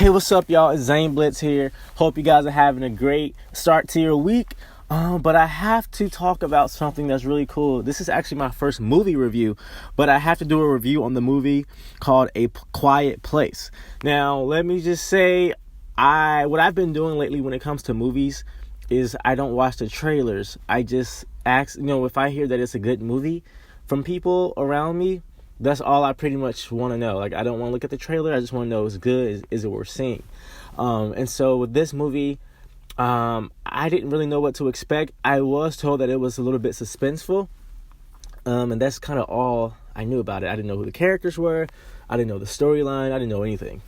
Hey, what's up, y'all? It's Zayn Blitz here. Hope you guys are having a great start to your week. But I have to talk about something that's really cool. This is actually my first movie review, but I have to do a review on the movie called A Quiet Place. Now, let me just say, what I've been doing lately when it comes to movies is I don't watch the trailers. I just ask, if I hear that it's a good movie from people around me, that's all I pretty much want to know. Like, I don't want to look at the trailer. I just want to know it's good. Is it worth seeing? And so with this movie, I didn't really know what to expect. I was told that it was a little bit suspenseful. And that's kind of all I knew about it. I didn't know who the characters were. I didn't know the storyline. I didn't know anything.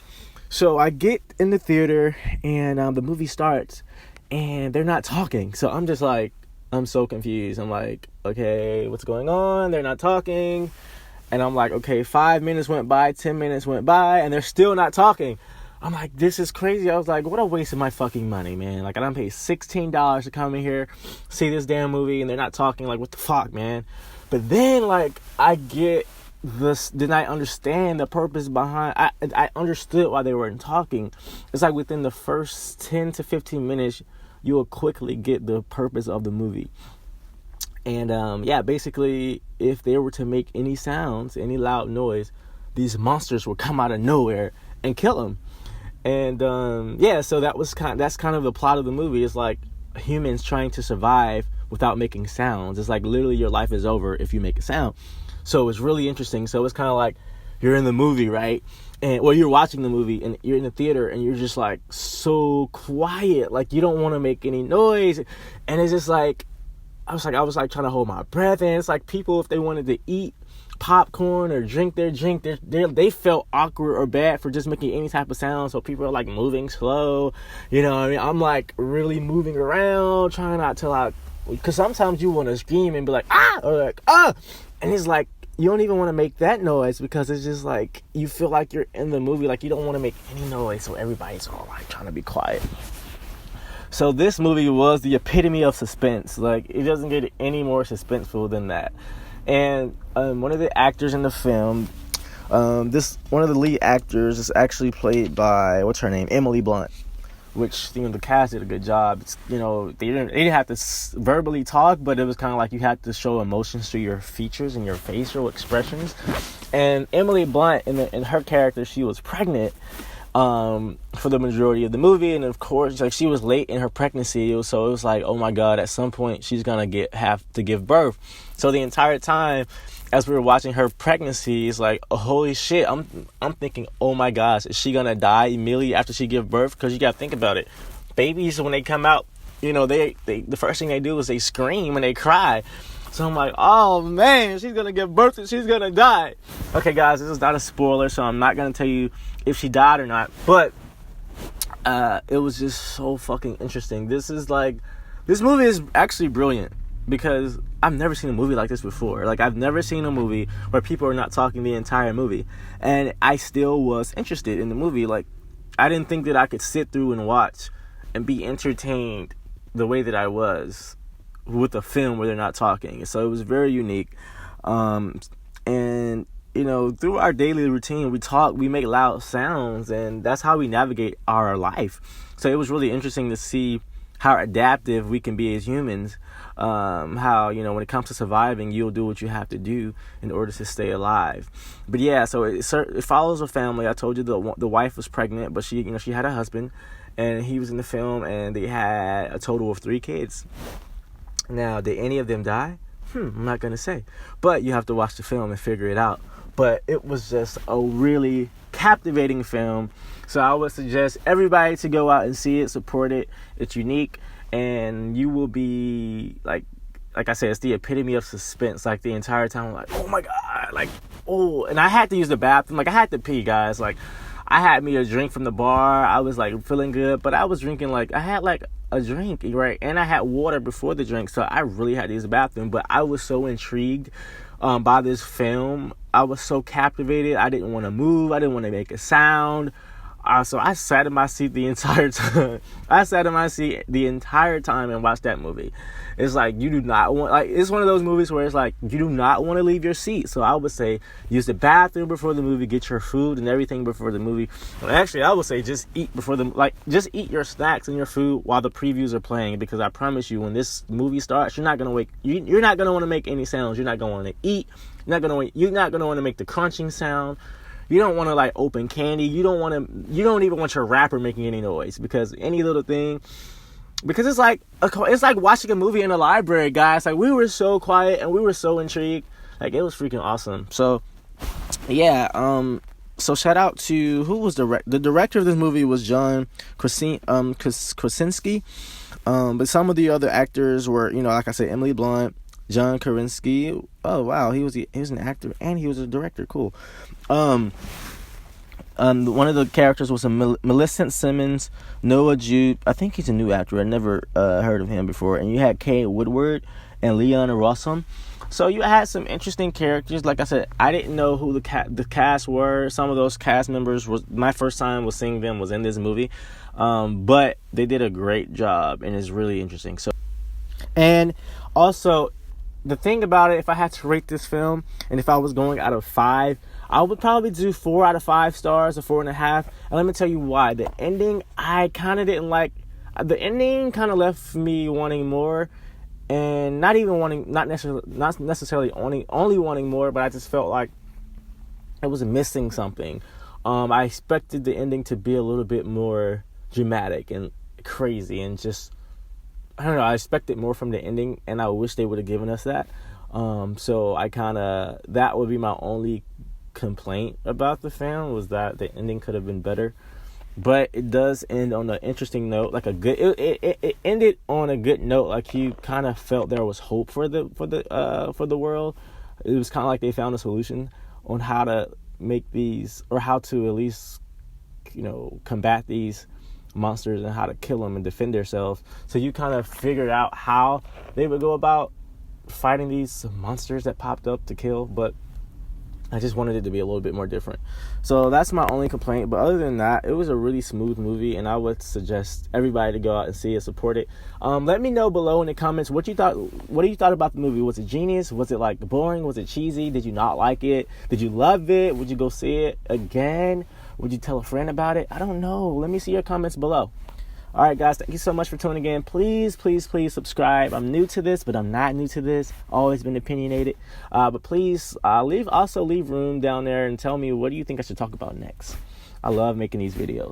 So I get in the theater and the movie starts and they're not talking. So I'm just like, I'm so confused. I'm like, okay, what's going on? They're not talking. And I'm like, okay, 5 minutes went by, 10 minutes went by, and they're still not talking. I'm like, this is crazy. I was like, what a waste of my fucking money, man. Like, I done paid $16 to come in here, see this damn movie, and they're not talking. Like, what the fuck, man? But then, like, I get this, then I understand the purpose behind, I understood why they weren't talking. It's like within the first 10 to 15 minutes, you will quickly get the purpose of the movie. And, basically, if they were to make any sounds, any loud noise, these monsters would come out of nowhere and kill them. And, so that's kind of the plot of the movie. It's like humans trying to survive without making sounds. It's like literally your life is over if you make a sound. So it's really interesting. So it's kind of like you're in the movie, right? You're watching the movie and you're in the theater and you're just like so quiet. Like you don't want to make any noise. And it's just like, I was like trying to hold my breath, and it's like people, if they wanted to eat popcorn or drink their drink, they felt awkward or bad for just making any type of sound. So people are like moving slow, I'm like really moving around, trying not to like, because sometimes you want to scream and be like, ah, or like, ah, and it's like, you don't even want to make that noise because it's just like, you feel like you're in the movie, like you don't want to make any noise, so everybody's all like trying to be quiet. So this movie was the epitome of suspense. Like, it doesn't get any more suspenseful than that. And one of the actors in the film, one of the lead actors is actually played by, what's her name? Emily Blunt. Which, the cast did a good job. It's, they didn't have to verbally talk, but it was kind of like you had to show emotions through your features and your facial expressions. And Emily Blunt, in her character, she was pregnant for the majority of the movie, and of course, like, she was late in her pregnancy, so it was like, oh my god, at some point she's gonna have to give birth. So the entire time as we were watching her pregnancy, it's like, oh, holy shit, I'm thinking, oh my gosh, is she gonna die immediately after she give birth? Because you gotta think about it, babies, when they come out, they the first thing they do is they scream and they cry. So I'm like, oh man, she's gonna give birth and she's gonna die. Okay, guys, this is not a spoiler, so I'm not gonna tell you if she died or not. But it was just so fucking interesting. This movie is actually brilliant because I've never seen a movie like this before. Like, I've never seen a movie where people are not talking the entire movie, and I still was interested in the movie. Like, I didn't think that I could sit through and watch and be entertained the way that I was with a film where they're not talking. So it was very unique. And through our daily routine, we make loud sounds, and that's how we navigate our life. So it was really interesting to see how adaptive we can be as humans. How, when it comes to surviving, you'll do what you have to do in order to stay alive. But yeah, so it follows a family. I told you the wife was pregnant, but she had a husband, and he was in the film, and they had a total of 3 kids. Now, did any of them die? I'm not going to say. But you have to watch the film and figure it out. But it was just a really captivating film. So I would suggest everybody to go out and see it, support it. It's unique. And you will be, like I said, it's the epitome of suspense. Like, the entire time, I'm like, oh my God. Like, oh. And I had to use the bathroom. Like, I had to pee, guys. Like, I had me a drink from the bar. I was, like, feeling good. But I was drinking, like, I had, like, a drink, right? And I had water before the drink, so I really had to use the bathroom. But I was so intrigued by this film. I was so captivated. I didn't want to move. I didn't want to make a sound. So I sat in my seat the entire time. I sat in my seat the entire time and watched that movie. It's like you do not want, like, it's one of those movies where it's like you do not want to leave your seat. So I would say use the bathroom before the movie, get your food and everything before the movie. Well, actually, I would say just eat before just eat your snacks and your food while the previews are playing, because I promise you, when this movie starts, you're not gonna you're not gonna want to make any sounds. You're not gonna want to eat. You're not gonna want to make the crunching sound. You don't want to like open candy. You don't even want your wrapper making any noise, because any little thing, because it's like watching a movie in a library, guys. Like, we were so quiet and we were so intrigued. Like, it was freaking awesome. So yeah, so shout out to who was the director of this movie was John Krasinski. But some of the other actors were, like I said, Emily Blunt, John Krasinski. Oh wow, he was an actor and he was a director. Cool. One of the characters was a Millicent Simmons, Noah Jupe. I think he's a new actor. I never heard of him before. And you had Kate Woodward and Leon Rossum. So you had some interesting characters. Like I said, I didn't know who the cast were. Some of those cast members was my first time was seeing them was in this movie, but they did a great job and it's really interesting. So, and also, the thing about it, if I had to rate this film, and if I was going out of 5, I would probably do 4 out of 5 stars or 4.5. And let me tell you why. The ending, I kind of didn't like. The ending kind of left me wanting more, and not necessarily only wanting more, but I just felt like it was missing something. I expected the ending to be a little bit more dramatic and crazy, and just, I don't know, I expected more from the ending, and I wish they would have given us that. So that would be my only complaint about the film, was that the ending could have been better. But it does end on an interesting note, like it ended on a good note. Like, you kind of felt there was hope for the world. It was kind of like they found a solution on how to make these, or how to at least, combat these monsters and how to kill them and defend themselves. So you kind of figured out how they would go about fighting these monsters that popped up to kill, but I just wanted it to be a little bit more different. So that's my only complaint. But other than that, it was a really smooth movie, and I would suggest everybody to go out and see it, support it. Let me know below in the comments what you thought about the movie. Was it genius? Was it like boring? Was it cheesy? Did you not like it? Did you love it? Would you go see it again? Would you tell a friend about it? I don't know. Let me see your comments below. All right, guys, thank you so much for tuning in. Please, please, please subscribe. I'm new to this, but I'm not new to this. Always been opinionated. But please leave room down there and tell me, what do you think I should talk about next? I love making these videos.